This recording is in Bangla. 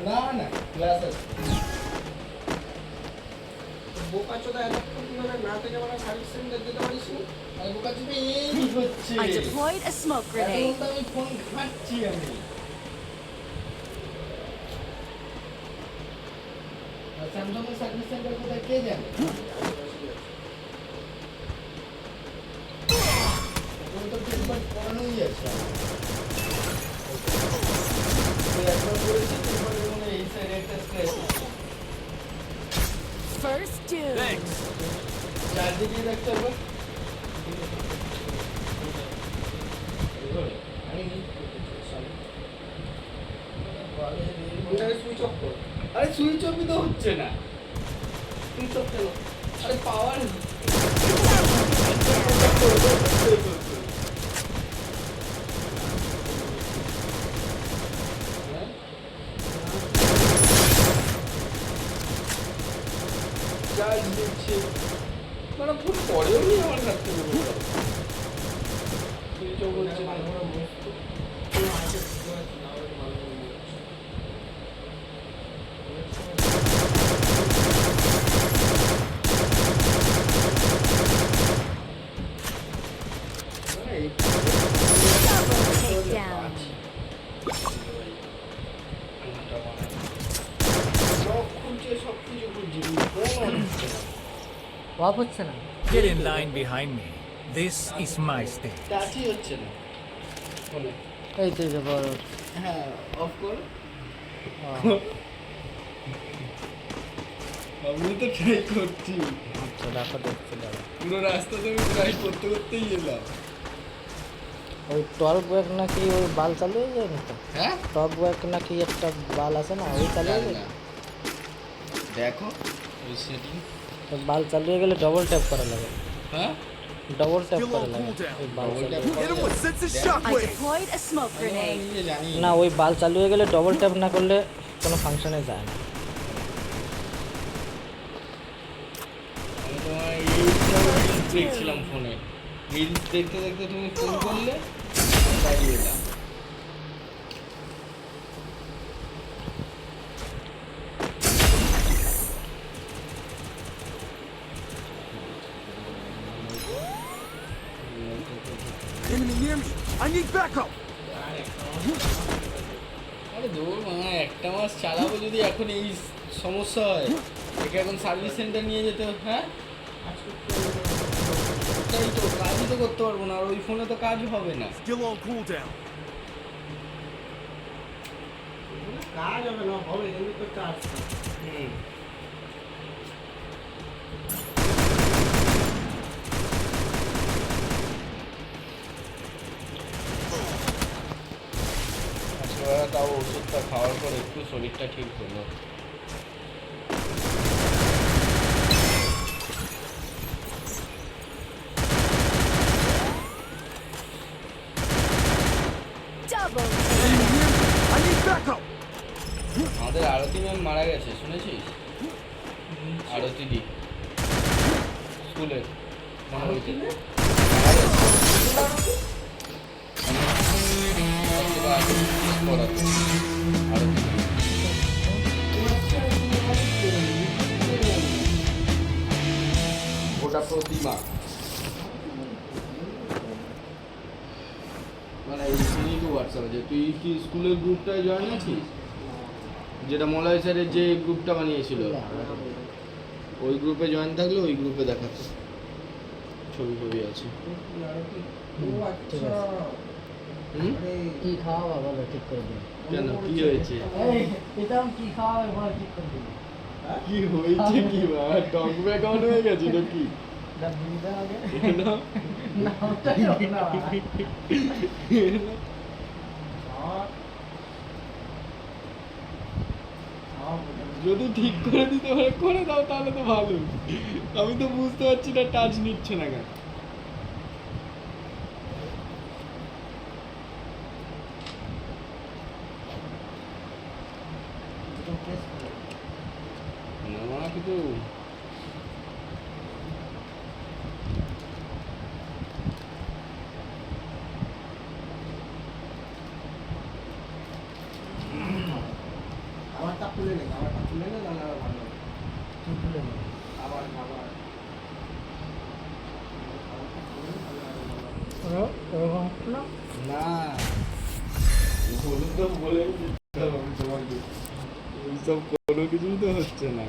না না ক্লাস আছে। বোকাচোদা এতক্ষণ ধরে না থেকে আমরা সার্ভিস সেন্টার যেতে পারিস না? আরে বোকাচোদা এই হচ্ছে। I deployed a smoke grenade. এতক্ষণ তো আমি ফোন ঘাঁটছি আমি। আর স্যামসাং এর সার্ভিস সেন্টার কোথায় কে জানে? ওখানে তো ট্রিটমেন্ট করানোই আছে। তো একবার করেছি, তারপরে মনে হয় এই সাইডে একটা স্ক্র্যাচ আছে। First dude. চারদিকে দেখতে হবে। ফোনটাকে সুইচ অফ কর। আরে সুইচ অফই তো হচ্ছে না। সুইচ অফ কেন? আরে পাওয়ার চার্জ দিচ্ছে মানে ফোন পরেও নি আমার কাছ থেকে সুইচ অফ হচ্ছে না। Double takedown. সব খুলছে সব কিছু খুলছে ফোন হচ্ছে না। অফ হচ্ছে না। Get in line behind me. This is my stage. টাচই হচ্ছে না ফোনে। এই তো এই যে বড়। হ্যাঁ অফ কর। আমি তো ট্রাই করছি আচ্ছা দেখো দেখছি দাঁড়া। পুরো রাস্তা তো আমি ট্রাই করতে করতেই এলাম। ওই টর্ক ব্যাক নাকি ওই বাল চালু হয়ে যায় না তো? হ্যাঁ টর্ক ব্যাক নাকি একটা বাল আছে না ওই চালু হয়ে যায়? দেখো ওই সেটিং। তো বাল চালু হয়ে গেলে ডবল ট্যাপ করা লাগে। হ্যাঁ ডবল ট্যাপ করা লাগে ওই বাল ডবল চালু ট্যাপ হয়ে করা I deployed a smoke grenade. জানি না ওই বাল চালু হয়ে গেলে ডবল ট্যাপ না করলে কোনো ফাংশনে যায় না। আমি তোমার রিলস দেখছিলাম ফোনে। রিলস দেখতে দেখতে তুমি ফোন করলে তাই এলাম। Enemy near me. I need backup. আরে দূর মানে একটা মাস চালাবো যদি এখন এই সমস্যা হয়, একে এখন সার্ভিস সেন্টার নিয়ে যেতে হবে। হ্যাঁ তাই তো কাজই তো করতে পারবো না, আর ওই ফোনে তো কাজ হবে না। Still on cooldown. কাজ হবে না, হবে কিন্তু তো কাজ। হুম আচ্ছা তাও ওষুধটা খাওয়ার পর একটু শরীরটা ঠিক হলো। Double Enemy near me. I need backup. আমাদের আরতি ম্যাম মারা গেছে শুনেছিস? আরতি দি স্কুলের মনে হয়েছে মারা গেছে। পড়াতো আরতি দি। ওটা প্রতিমা মানে এই শুনি তো হোয়াটসঅ্যাপে যে তুই কি স্কুলের গ্রুপটায় জয়েন আছিস, যেটা মলয় স্যারের যে গ্রুপটা বানিয়েছিল ওই গ্রুপে জয়েন থাকলে ওই গ্রুপে দেখাতো ছবি ছবি আছে। ও আচ্ছা। হুম আরে কি খাওয়াবা বলো ঠিক করে দিন। কেন কি হয়েছে? এই এটা কি খাওয়াবে বলো ঠিক করে দিন। কি হয়েছে কি টক ব্যাক আউট হয়ে গেছে নাকি? দাম দিতে হবে না না ওটাই হবে না। যদি ঠিক করে দিতে পারে করে দাও তাহলে তো ভালো। আমি তো বুঝতে পারছি না টাচ নিচ্ছে না কেন। না কিন্তু খুলে নে, খাবারটা খুলে নে, তাহলে আরো ভালো হবে। কি খুলে নেবে? খাবার। এরকম হচ্ছে না? না বলে তো বলে দিতে হবে তোমাকে, এইসব কোনো কিছুই তো হচ্ছে না।